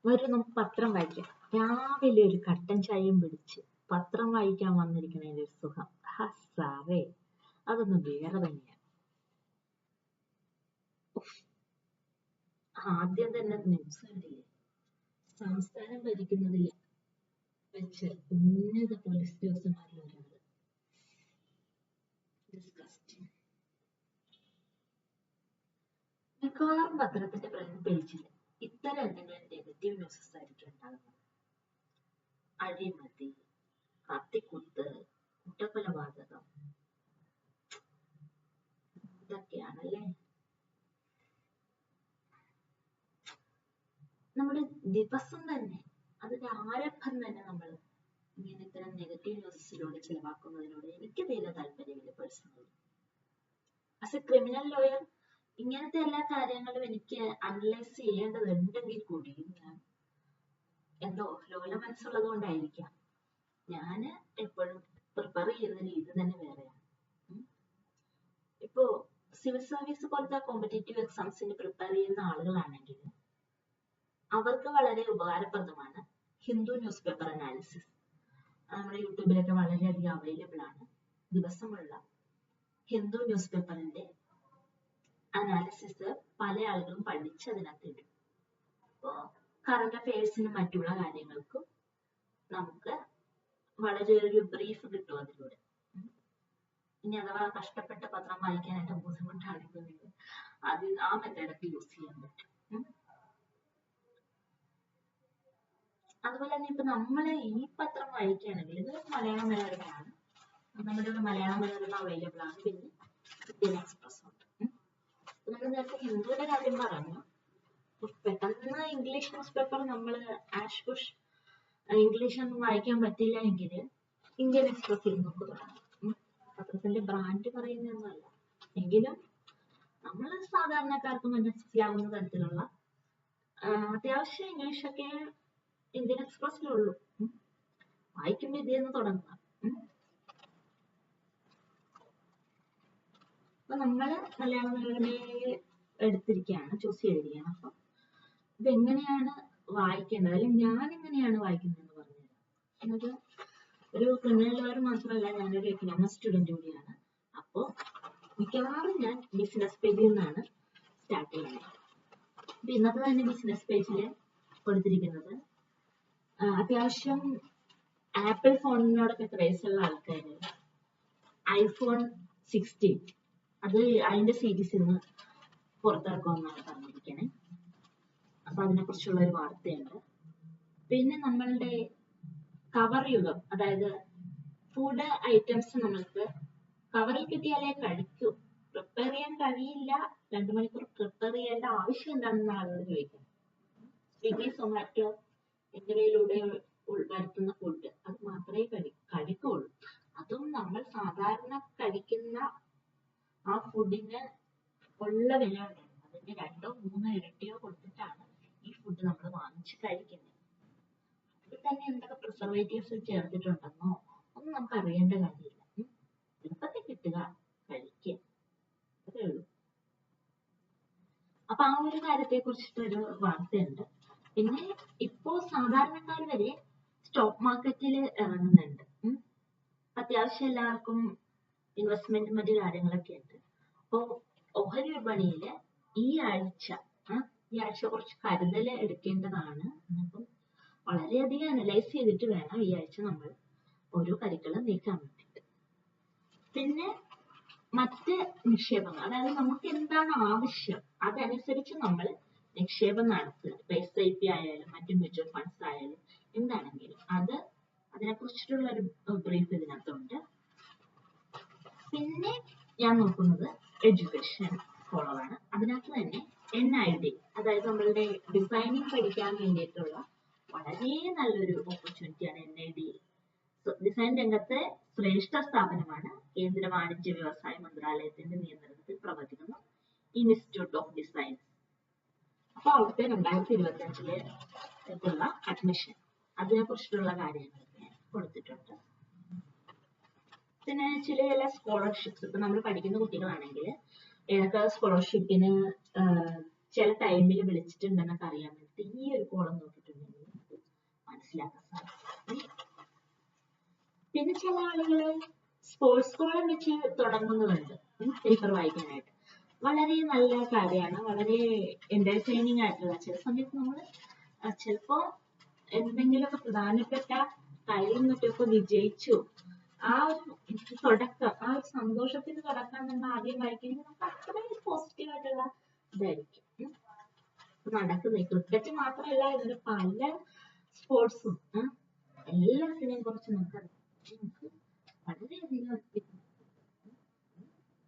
നമുക്ക് പത്രം വായിക്കാം. രാവിലെ ഒരു കട്ടൻ ചായയും പിടിച്ച് പത്രം വായിക്കാൻ വന്നിരിക്കണതിന്റെ ഒരു സുഖം സാറേ അതൊന്നും വേറെ തന്നെയാണ്. ആദ്യം തന്നെ ന്യൂസ് കണ്ടില്ലേ, സംസ്ഥാനം ഭരിക്കുന്നതിൽ വെച്ച് ഉന്നത പോലീസ് ഉദ്യോഗസ്ഥന്മാരിൽ ഒരാള് മിക്കവാറും പത്രത്തിന്റെ ഫ്രണ്ട് പേജിൽ ഇത്തരം എന്തെങ്കിലും നെഗറ്റീവ് ന്യൂസസ് ആയിരിക്കും ഉണ്ടാകുന്നത്. അഴിമതി, കത്തിക്കുത്ത്, കൂട്ടക്കൊലപാതകം, ഇതൊക്കെയാണല്ലേ. നമ്മുടെ ദിവസം തന്നെ, അതിന്റെ ആരംഭം തന്നെ നമ്മൾ ഇങ്ങനെ ഇത്തരം നെഗറ്റീവ് ന്യൂസിലൂടെ ചിലവാക്കുന്നതിനോട് എനിക്ക് തീരെ താല്പര്യമില്ല personally. As A criminal lawyer ഇങ്ങനത്തെ എല്ലാ കാര്യങ്ങളും എനിക്ക് അനലൈസ് ചെയ്യേണ്ടതുണ്ടെങ്കിൽ കൂടിയും ഞാൻ എന്തോ ലോല മനസ്സുള്ളത് കൊണ്ടായിരിക്കാം ഞാൻ എപ്പോഴും പ്രിപ്പയർ ചെയ്യുന്ന രീതി തന്നെ വേറെയാണ്. ഇപ്പോ സിവിൽ സർവീസ് പോലത്തെ കോമ്പറ്റേറ്റീവ് എക്സാംസിന് പ്രിപ്പയർ ചെയ്യുന്ന ആളുകളാണെങ്കിൽ അവർക്ക് വളരെ ഉപകാരപ്രദമാണ് ഹിന്ദു ന്യൂസ് പേപ്പർ അനാലിസിസ്. നമ്മുടെ യൂട്യൂബിലൊക്കെ വളരെയധികം അവൈലബിൾ ആണ്. ദിവസമുള്ള ഹിന്ദു ന്യൂസ് പേപ്പറിന്റെ അനാലിസിസ് പല ആളുകളും പഠിച്ചതിനകത്ത് ഇടും. അപ്പോൾ കറണ്ട് അഫയേഴ്സിനും മറ്റുള്ള കാര്യങ്ങൾക്കും നമുക്ക് വളരെ ഒരു ബ്രീഫ് കിട്ടും അതിലൂടെ. ഇനി അഥവാ കഷ്ടപ്പെട്ട പത്രം വായിക്കാനായിട്ട് ബുദ്ധിമുട്ടാണെങ്കിൽ ആ മെത്തേഡൊക്കെ യൂസ് ചെയ്യാൻ പറ്റും. അതുപോലെ തന്നെ ഇപ്പൊ നമ്മള് ഈ പത്രം വായിക്കുകയാണെങ്കിൽ ഇത് മലയാള മനോരമയാണ്. നമ്മുടെ ഒരു മലയാള മനോരമ അവൈലബിൾ ആണ്. പിന്നെ ഇന്ത്യൻ എക്സ്പ്രസ് ഉണ്ട്. നമ്മൾ നേരത്തെ ഹിന്ദുവിന്റെ കാര്യം പറഞ്ഞു. പെട്ടെന്ന് ഇംഗ്ലീഷ് ന്യൂസ് പേപ്പർ നമ്മള് ആഷ് ബുഷ് ഇംഗ്ലീഷ് ഒന്നും വായിക്കാൻ പറ്റില്ല എങ്കിൽ ഇന്ത്യൻ എക്സ്പ്രസിൽ നമുക്ക് തുടങ്ങാം. പത്രത്തിന്റെ ബ്രാൻഡ് പറയുന്നതൊന്നുമല്ല, എങ്കിലും നമ്മൾ സാധാരണക്കാർക്ക് മനസ്സിലാവുന്ന തരത്തിലുള്ള അത്യാവശ്യം ഇംഗ്ലീഷൊക്കെ ഇന്ത്യൻ എക്സ്പ്രസിലുള്ളൂ. വായിക്കുമ്പോൾ ഇതിന്ന് തുടങ്ങുക. അപ്പൊ നമ്മള് മലയാള മനോരമയെ എടുത്തിരിക്കുകയാണ്, ചൂസ് ചെയ്തിരിക്കുകയാണ്. അപ്പൊ ഇതെങ്ങനെയാണ് വായിക്കേണ്ടത്, അല്ലെങ്കിൽ ഞാൻ എങ്ങനെയാണ് വായിക്കുന്നതെന്ന് പറഞ്ഞുതരാം. എന്നത് ഒരു ക്രിമിനൽ ലോയർ മാത്രമല്ല, ഞാനൊരു എക്കണോമിക്സ് സ്റ്റുഡന്റ് കൂടിയാണ്. അപ്പോൾ മിക്കവാറും ഞാൻ ബിസിനസ് പേജിൽ നിന്നാണ് സ്റ്റാർട്ട് ചെയ്യുന്നത്. അപ്പൊ ഇന്നത്തെ തന്നെ ബിസിനസ് പേജിൽ കൊടുത്തിരിക്കുന്നത് അത്യാവശ്യം ആപ്പിൾ ഫോണിനോടൊക്കെ ക്രേസുള്ള ആൾക്കാര് ഐഫോൺ 16 അതിന്റെ സീരീസ് ഇന്ന് പുറത്തിറക്കുമെന്നാണ് പറഞ്ഞിരിക്കണേ. അപ്പൊ അതിനെ കുറിച്ചുള്ള ഒരു വാർത്തയുണ്ട്. പിന്നെ നമ്മളുടെ കവർ യുഗം, അതായത് ഫുഡ് ഐറ്റംസ് നമ്മൾക്ക് കവറിൽ കിട്ടിയാലേ കഴിക്കൂ, പ്രിപ്പയർ ചെയ്യാൻ കഴിയില്ല, 2 മണിക്കൂർ പ്രിപ്പയർ ചെയ്യേണ്ട ആവശ്യം എന്താണെന്ന് ആളുകൾ ചോദിക്കും. സ്വിഗ്ഗി, സൊമാറ്റോ എന്നിവയിലൂടെ വരുത്തുന്ന ഫുഡ് അത് മാത്രമേ കഴിക്കുള്ളൂ. അതും നമ്മൾ സാധാരണ കഴിക്കുന്ന ആ ഫുഡിന് ഉള്ള വില ഉണ്ടല്ലോ, അതിന്റെ 2 or 3 ഇരട്ടിയോ കൊടുത്തിട്ടാണ് ഈ ഫുഡ് നമ്മൾ വാങ്ങിച്ച് കഴിക്കുന്നത്. അതിൽ തന്നെ എന്തൊക്കെ പ്രിസർവേറ്റീവ്സ് ചേർത്തിട്ടുണ്ടെന്നോ ഒന്നും നമുക്ക് അറിയേണ്ട കാര്യമില്ല. എളുപ്പത്തിൽ കിട്ടുക, കഴിക്കുക, അതേ ഉള്ളൂ. അപ്പൊ ആ ഒരു കാര്യത്തെ കുറിച്ചിട്ടൊരു വാർത്തയുണ്ട്. പിന്നെ ഇപ്പോ സാധാരണക്കാർ വരെ സ്റ്റോക്ക് മാർക്കറ്റിൽ ഇറങ്ങുന്നുണ്ട്. അത്യാവശ്യം എല്ലാവർക്കും ഇൻവെസ്റ്റ്മെന്റ് മറ്റു കാര്യങ്ങളൊക്കെ ഉണ്ട്. അപ്പോ ഓഹരി വിപണിയില് ഈ ആഴ്ച കുറച്ച് കരുതൽ എടുക്കേണ്ടതാണ്. അപ്പം വളരെയധികം അനലൈസ് ചെയ്തിട്ട് വേണം ഈ ആഴ്ച നമ്മൾ ഓരോ കരുക്കളും നീക്കാൻ വേണ്ടിയിട്ട്. പിന്നെ മറ്റ് നിക്ഷേപങ്ങൾ, അതായത് നമുക്ക് എന്താണ് ആവശ്യം അതനുസരിച്ച് നമ്മൾ നിക്ഷേപം നടത്തുക. SIP ആയാലും മറ്റു മ്യൂച്വൽ ഫണ്ട്സ് ആയാലും എന്താണെങ്കിലും അതിനെ കുറിച്ചിട്ടുള്ള ഒരു ബ്രീഫ് ഇതിനകത്തുണ്ട്. പിന്നെ ഞാൻ നോക്കുന്നത് എഡ്യൂക്കേഷൻ ഫോളോവാണ്. അതിനകത്ത് തന്നെ NID, അതായത് നമ്മളുടെ ഡിസൈനിങ് പഠിക്കാൻ വേണ്ടിയിട്ടുള്ള വളരെ നല്ലൊരു ഓപ്പർച്യൂണിറ്റിയാണ് NID. ഡിസൈൻ രംഗത്തെ ശ്രേഷ്ഠ സ്ഥാപനമാണ്. കേന്ദ്ര വാണിജ്യ വ്യവസായ മന്ത്രാലയത്തിന്റെ നിയന്ത്രണത്തിൽ പ്രവർത്തിക്കുന്ന ഇൻസ്റ്റിറ്റ്യൂട്ട് ഓഫ് ഡിസൈൻ. അപ്പൊ അവിടുത്തെ 2025 അഡ്മിഷൻ അതിനെ കുറിച്ചിട്ടുള്ള കാര്യങ്ങളൊക്കെ കൊടുത്തിട്ടുണ്ട്. പിന്നെ ചില സ്കോളർഷിപ്സ്, ഇപ്പൊ നമ്മൾ പഠിക്കുന്ന കുട്ടികളാണെങ്കിൽ ഏതൊക്കെ സ്കോളർഷിപ്പിന് ചില ടൈമിൽ വിളിച്ചിട്ടുണ്ടെന്നൊക്കെ അറിയാൻ വേണ്ടി ഈ ഒരു കോളം നോക്കിയിട്ടുണ്ടെങ്കിൽ ചില ആളുകൾ സ്പോർട്സ് കോളം വെച്ച് തുടങ്ങുന്നുണ്ട് പേപ്പർ വായിക്കാനായിട്ട്. വളരെ നല്ല കാര്യമാണ്, വളരെ എന്റർടൈനിങ് ആയിട്ടുള്ള. ചില സമയത്ത് നമ്മൾ ചിലപ്പോ എന്തെങ്കിലുമൊക്കെ പ്രധാനപ്പെട്ട കളിയും മറ്റൊക്കെ വിജയിച്ചു ആ ഒരു തുടക്കം, ആ ഒരു സന്തോഷത്തിന് തുടക്കം നമ്മൾ ആദ്യം വായിക്കുന്നത് നമുക്ക് അത്രയും പോസിറ്റീവ് ആയിട്ടുള്ള ഇതായിരിക്കും നടക്കുന്നത്. ക്രിക്കറ്റ് മാത്രമല്ല, ഇതിന് പല സ്പോർട്സും എല്ലാത്തിനെയും കുറിച്ച് നമുക്ക് വളരെയധികം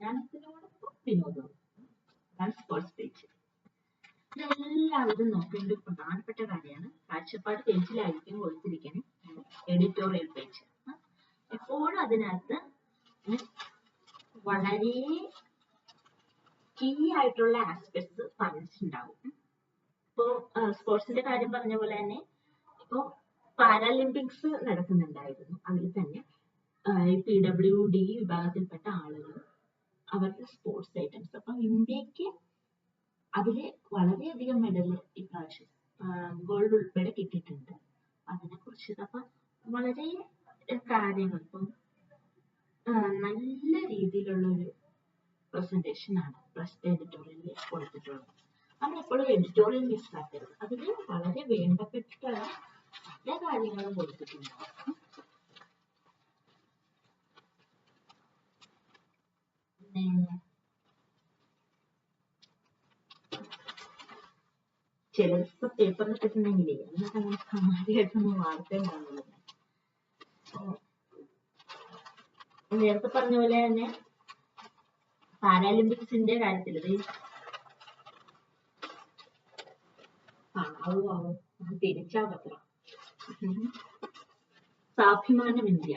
ജ്ഞാനത്തിനോടൊപ്പം വിനോദവും സ്പോർട്സ് പേജ്. ഇതെല്ലാവരും നോക്കേണ്ട ഒരു പ്രധാനപ്പെട്ട കാര്യമാണ്. കാഴ്ചപ്പാട് പേജിലായിരിക്കും കൊടുത്തിരിക്കുന്നത് എഡിറ്റോറിയൽ പേജ്. എപ്പോഴും അതിനകത്ത് വളരെ കീ ആയിട്ടുള്ള ആസ്പെക്ട്സ് പറഞ്ഞിട്ടുണ്ടാവും. ഇപ്പോ സ്പോർട്സിന്റെ കാര്യം പറഞ്ഞ പോലെ തന്നെ ഇപ്പോ പാരാലിമ്പിക്സ് നടക്കുന്നുണ്ടായിരുന്നു. അതിൽ തന്നെ PWD വിഭാഗത്തിൽപ്പെട്ട ആളുകൾ അവരുടെ സ്പോർട്സ് ഐറ്റംസ്, അപ്പൊ ഇന്ത്യക്ക് അതില് വളരെയധികം മെഡൽ ഇപ്രാവശ്യം ഗോൾഡ് ഉൾപ്പെടെ കിട്ടിയിട്ടുണ്ട്. അതിനെ കുറിച്ച് അപ്പൊ വളരെ കാര്യങ്ങൾ ഇപ്പം നല്ല രീതിയിലുള്ള ഒരു പ്രസന്റേഷൻ ആണ് ഫസ്റ്റ് എഡിറ്റോറിയലിൽ കൊടുത്തിട്ടുള്ളത്. നമ്മളെപ്പോഴും എഡിറ്റോറിയൽ മിസ്സാക്കരുത്. അതിൽ വളരെ വേണ്ടപ്പെട്ടിട്ടുള്ള പല കാര്യങ്ങളും കൊടുത്തിട്ടുണ്ടാവും. ചില പേപ്പറിൽ കിട്ടുന്നെങ്കിലേ അതിനൊക്കെ അങ്ങനെ കാര്യമായിട്ടൊന്നും വാർത്ത ഉണ്ടാവുന്നത്. നേരത്തെ പറഞ്ഞ പോലെ തന്നെ പാരാലിമ്പിക്സിന്റെ കാര്യത്തിൽ തിരിച്ചാ പത്രം സ്വാഭിമാനം ഇന്ത്യ,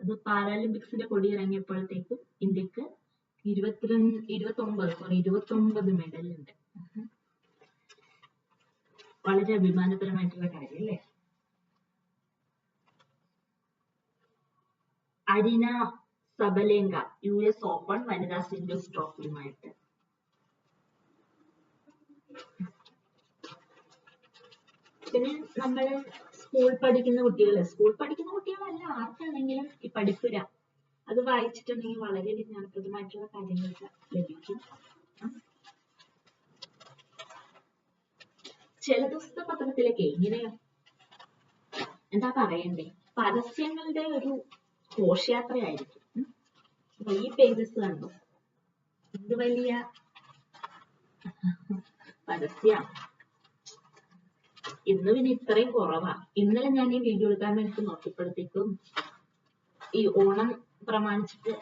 അത് പാരാലിമ്പിക്സിന്റെ കൊടി ഇറങ്ങിയപ്പോഴത്തേക്കും ഇന്ത്യക്ക് 29 മെഡൽ ഉണ്ട്. വളരെ അഭിമാനപരമായിട്ടുള്ള കാര്യം അല്ലേ? അരീന സബലേങ്ക US ഓപ്പൺ വനിതാ സിംഗിൾസ് ട്രോഫിയുമായിട്ട്. പിന്നെ നമ്മള് സ്കൂൾ പഠിക്കുന്ന കുട്ടികളല്ല ആർക്കാണെങ്കിലും ഈ പഠിപ്പുര അത് വായിച്ചിട്ടുണ്ടെങ്കിൽ വളരെ വിജ്ഞാനപ്രദമായിട്ടുള്ള കാര്യങ്ങളൊക്കെ ലഭിക്കും. ചില ദിവസത്തെ പത്രത്തിലൊക്കെ ഇങ്ങനെ എന്താ പറയണ്ടേ, പരസ്യങ്ങളുടെ ഒരു ഘോഷയാത്രയായിരിക്കും. ഈ പേജസ് കണ്ടു, ഇത് വലിയ പരസ്യം. ഇന്ന് പിന്നെ ഇത്രയും കുറവാ. ഇന്നലെ ഞാൻ ഈ വീഡിയോ എടുക്കാൻ വേണ്ടി നോക്കിയപ്പോഴത്തേക്കും ഈ ഓണം പ്രമാണിച്ചിട്ട്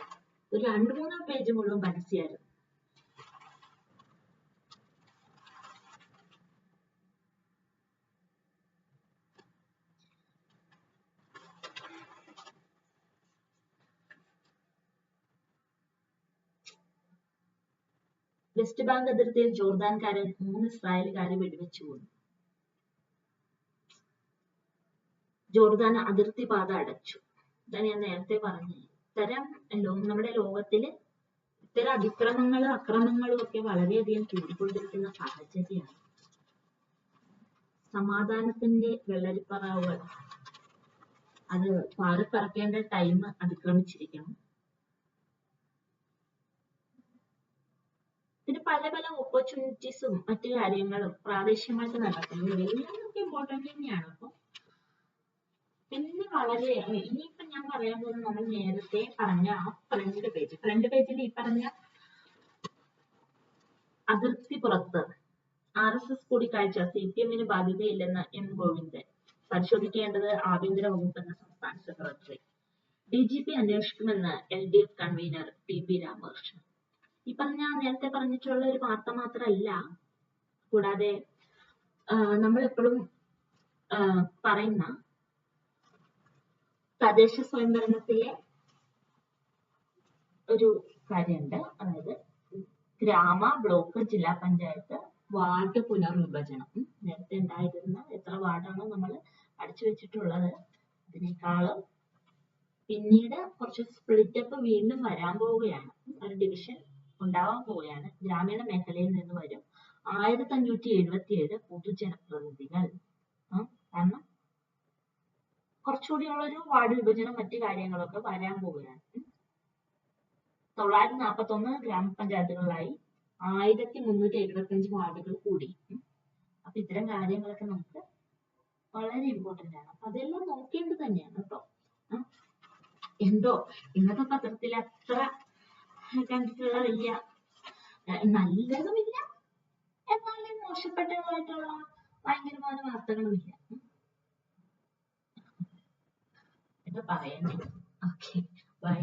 ഒരു 2-3 പേജ് മുഴുവൻ പരസ്യമായിരുന്നു. വെസ്റ്റ് ബാങ്ക് അതിർത്തിയിൽ ജോർദാൻകാരൻ 3 ഇസ്രായേലുകാരെ വെടിവെച്ചു കൊന്നു. ജോർദാൻ അതിർത്തി പാത അടച്ചു. ഇതാണ് ഞാൻ നേരത്തെ പറഞ്ഞത്. നമ്മുടെ ലോകത്തില് ഇത്തരം അക്രമങ്ങളും ഒക്കെ വളരെയധികം കൂടിക്കൊണ്ടിരിക്കുന്ന സാഹചര്യമാണ്. സമാധാനത്തിന്റെ വെള്ളരിപ്പറാവുകൾ അത് പാറിപ്പറക്കേണ്ട ടൈം അതിക്രമിച്ചിരിക്കണം. പിന്നെ പല ഓപ്പർച്യൂണിറ്റീസും മറ്റു കാര്യങ്ങളും പ്രാദേശികമായിട്ട് നടക്കുന്നത് എല്ലാം ഇമ്പോർട്ടന്റ് തന്നെയാണ്. അപ്പൊ പിന്നെ വളരെ ഇനിയിപ്പോ ഞാൻ പറയാൻ പോകുന്നത് നമ്മൾ നേരത്തെ പറഞ്ഞ ആ ഫ്രണ്ട് പേജിൽ ഈ പറഞ്ഞ അതിർത്തി പുറത്ത് RSS കൂടിക്കാഴ്ച CPM-ന് ബാധ്യതയില്ലെന്ന് M ഗോവിന്ദൻ. പരിശോധിക്കേണ്ടത് ആഭ്യന്തര വകുപ്പ് എന്ന സംസ്ഥാന സെക്രട്ടറി. DGP അന്വേഷിക്കുമെന്ന് LDF കൺവീനർ TP രാമകൃഷ്ണൻ. ഈ നേരത്തെ പറഞ്ഞിട്ടുള്ള ഒരു വാർത്ത മാത്രമല്ല, കൂടാതെ നമ്മളെപ്പോഴും പറയുന്ന തദ്ദേശ സ്വയംഭരണത്തിലെ ഒരു കാര്യമുണ്ട്. അതായത് ഗ്രാമ, ബ്ലോക്ക്, ജില്ലാ പഞ്ചായത്ത്, വാർഡ് പുനർവിഭജനം. നേരത്തെ ഉണ്ടായിരുന്ന എത്ര വാർഡാണോ നമ്മൾ അടിച്ചു വെച്ചിട്ടുള്ളത് അതിനേക്കാളും പിന്നീട് കുറച്ച് സ്പ്ലിറ്റപ്പ് വീണ്ടും വരാൻ പോവുകയാണ്. ഒരു ഡിവിഷൻ ഉണ്ടാവാൻ പോവുകയാണ്. ഗ്രാമീണ മേഖലയിൽ നിന്ന് വരും 1577 പൊതുജനപ്രതിനിധികൾ. കാരണം കുറച്ചുകൂടി ഉള്ളൊരു വാർഡ് വിഭജനം മറ്റു കാര്യങ്ങളൊക്കെ വരാൻ പോവുകയാണ്. 941 ഗ്രാമപഞ്ചായത്തുകളിലായി 1375 വാർഡുകൾ കൂടി. അപ്പൊ ഇത്തരം കാര്യങ്ങളൊക്കെ നമുക്ക് വളരെ ഇമ്പോർട്ടന്റ് ആണ്. അപ്പൊ അതെല്ലാം നോക്കേണ്ടത് തന്നെയാണ് കേട്ടോ. എന്തോ ഇന്നത്തെ പത്രത്തിൽ അത്ര കണ്ടിട്ടുള്ള വലിയ നല്ലതുമില്ല, എന്നാലും മോശപ്പെട്ടതായിട്ടുള്ള ഭയങ്കരമായ വാർത്തകളുമില്ല എന്ന് പറയണ്ടേ. Okay, by.